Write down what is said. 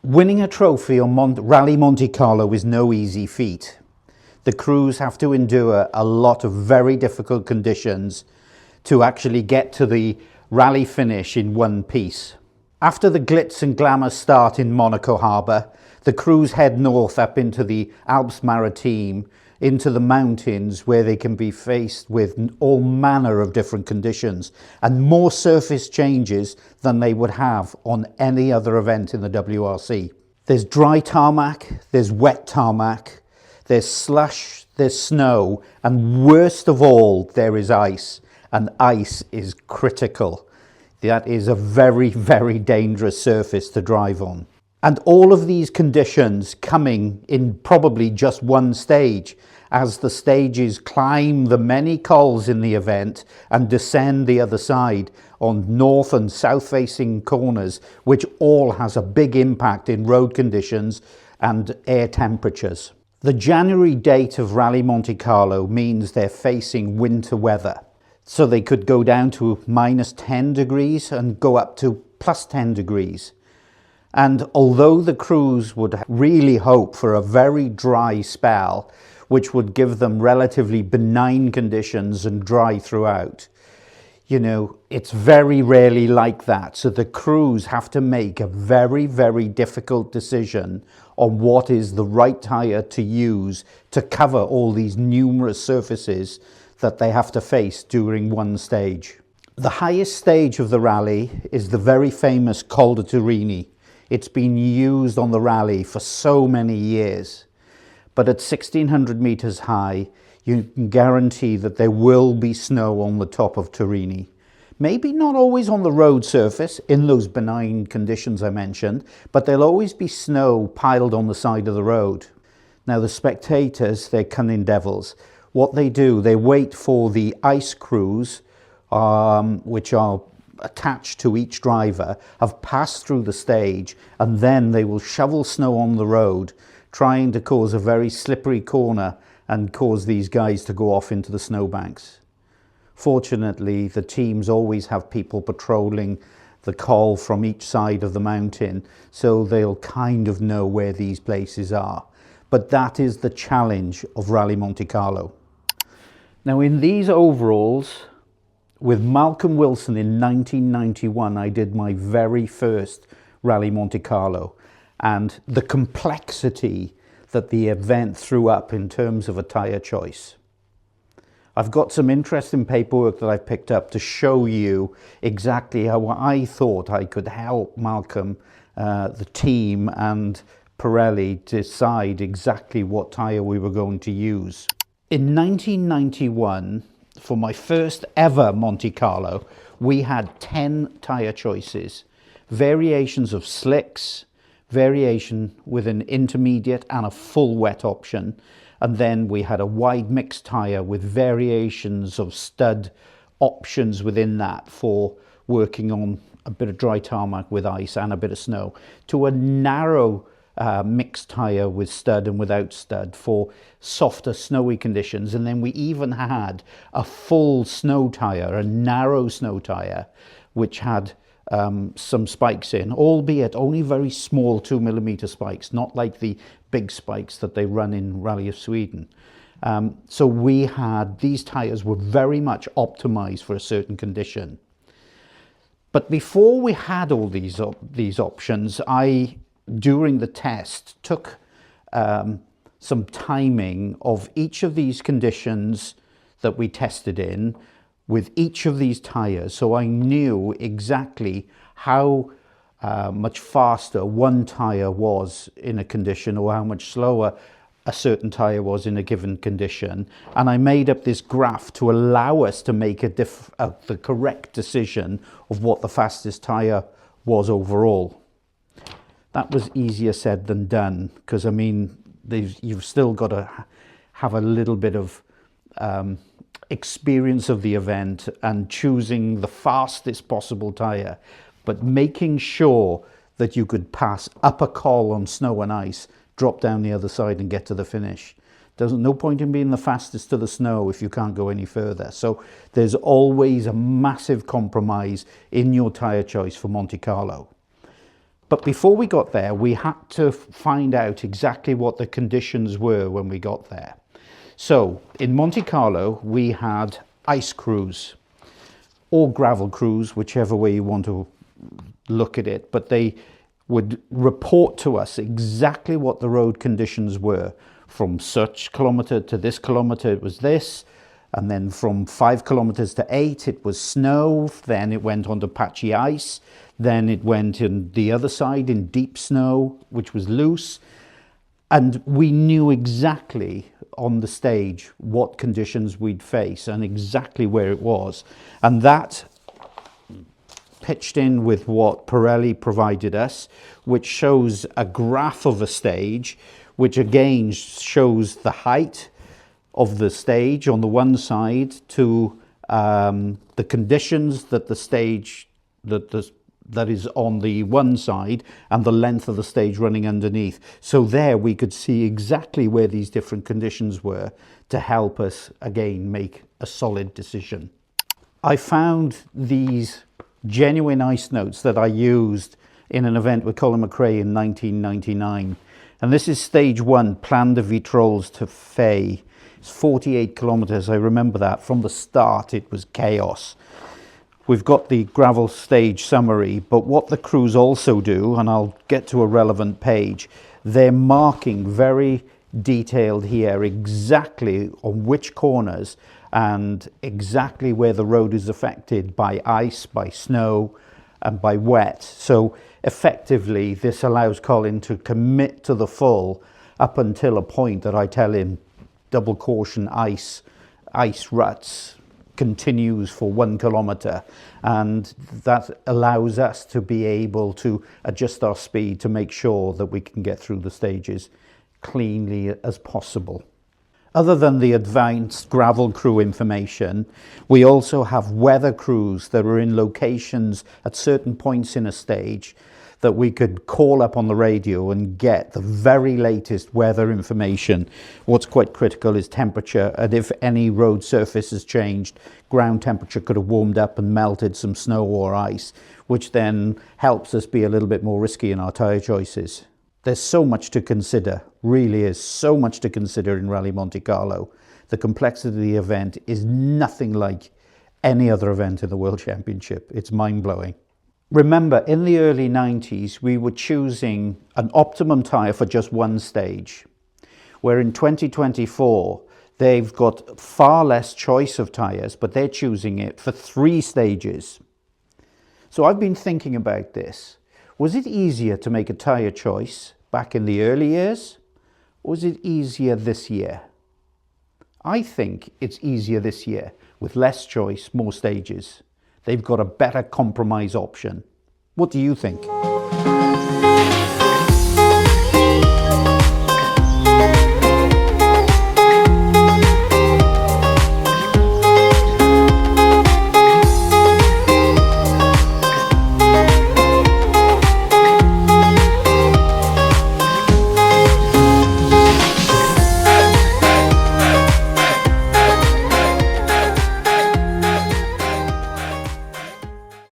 Winning a trophy on Rally Monte Carlo is no easy feat. The crews have to endure a lot of very difficult conditions to actually get to the rally finish in one piece. After the glitz and glamour start in Monaco Harbour, the crews head north up into the Alps Maritime, into the mountains, where they can be faced with all manner of different conditions and more surface changes than they would have on any other event in the WRC. There's dry tarmac, there's wet tarmac, there's slush, there's snow, and worst of all, there is ice. And ice is critical. That is a very, very dangerous surface to drive on. And all of these conditions coming in probably just one stage, as the stages climb the many cols in the event and descend the other side on north and south facing corners, which all has a big impact in road conditions and air temperatures. The January date of Rally Monte Carlo means they're facing winter weather. So they could go down to -10 degrees and go up to +10 degrees. And although the crews would really hope for a very dry spell, which would give them relatively benign conditions and dry throughout, you know, it's very rarely like that. So the crews have to make a very, very difficult decision on what is the right tyre to use to cover all these numerous surfaces that they have to face during one stage. The highest stage of the rally is the very famous Col de Turini. It's been used on the rally for so many years. But at 1,600 meters high, you can guarantee that there will be snow on the top of Turini. Maybe not always on the road surface in those benign conditions I mentioned, but there'll always be snow piled on the side of the road. Now the spectators, they're cunning devils. What they do, they wait for the ice crews, which are attached to each driver, have passed through the stage, and then they will shovel snow on the road, trying to cause a very slippery corner and cause these guys to go off into the snowbanks. Fortunately, the teams always have people patrolling the col from each side of the mountain, so they'll kind of know where these places are. But that is the challenge of Rally Monte Carlo. Now in these overalls, with Malcolm Wilson in 1991, I did my very first Rally Monte Carlo, and the complexity that the event threw up in terms of a tyre choice. I've got some interesting paperwork that I've picked up to show you exactly how I thought I could help Malcolm, the team and Pirelli decide exactly what tyre we were going to use. In 1991, for my first ever Monte Carlo, we had 10 tyre choices, variations of slicks, variation with an intermediate and a full wet option, and then we had a wide mixed tyre with variations of stud options within that for working on a bit of dry tarmac with ice and a bit of snow, to a narrow mixed tyre with stud and without stud for softer snowy conditions. And then we even had a full snow tyre, a narrow snow tyre, which had some spikes in, albeit only very small 2mm spikes, not like the big spikes that they run in Rally of Sweden. So we had, these tyres were very much optimized for a certain condition. But before we had all these options, I, during the test, took some timing of each of these conditions that we tested in, with each of these tyres, so I knew exactly how much faster one tyre was in a condition or how much slower a certain tyre was in a given condition. And I made up this graph to allow us to make the correct decision of what the fastest tyre was overall. That was easier said than done, because I mean, you've still got to have a little bit of experience of the event and choosing the fastest possible tyre, but making sure that you could pass up a col on snow and ice, drop down the other side and get to the finish. There's no point in being the fastest to the snow if you can't go any further. So there's always a massive compromise in your tyre choice for Monte Carlo. But before we got there, we had to find out exactly what the conditions were when we got there. So in Monte Carlo, we had ice crews or gravel crews, whichever way you want to look at it. But they would report to us exactly what the road conditions were. From such kilometre to this kilometre, it was this. And then from 5 kilometres to 8, it was snow. Then it went on to patchy ice. Then it went in the other side in deep snow, which was loose. And we knew exactly on the stage what conditions we'd face and exactly where it was. And that pitched in with what Pirelli provided us, which shows a graph of a stage, which again shows the height of the stage on the one side to the conditions that the stage that is on the one side and the length of the stage running underneath. So there we could see exactly where these different conditions were to help us again make a solid decision. I found these genuine ice notes that I used in an event with Colin McRae in 1999. And this is stage 1, Plan de Vitrolles to Fay. It's 48 kilometres, I remember that. From the start, it was chaos. We've got the gravel stage summary, but what the crews also do, and I'll get to a relevant page, they're marking very detailed here exactly on which corners and exactly where the road is affected by ice, by snow, and by wet. So effectively, this allows Colin to commit to the full up until a point that I tell him, double caution ice ruts continues for 1 kilometre, and that allows us to be able to adjust our speed to make sure that we can get through the stages cleanly as possible. Other than the advanced gravel crew information, we also have weather crews that are in locations at certain points in a stage that we could call up on the radio and get the very latest weather information. What's quite critical is temperature, and if any road surface has changed, ground temperature could have warmed up and melted some snow or ice, which then helps us be a little bit more risky in our tyre choices. There's so much to consider, really is so much to consider in Rally Monte Carlo. The complexity of the event is nothing like any other event in the World Championship. It's mind-blowing. Remember, in the early 90s, we were choosing an optimum tyre for just one stage, where in 2024, they've got far less choice of tyres, but they're choosing it for 3 stages. So I've been thinking about this. Was it easier to make a tyre choice back in the early years, or was it easier this year? I think it's easier this year, with less choice, more stages. They've got a better compromise option. What do you think?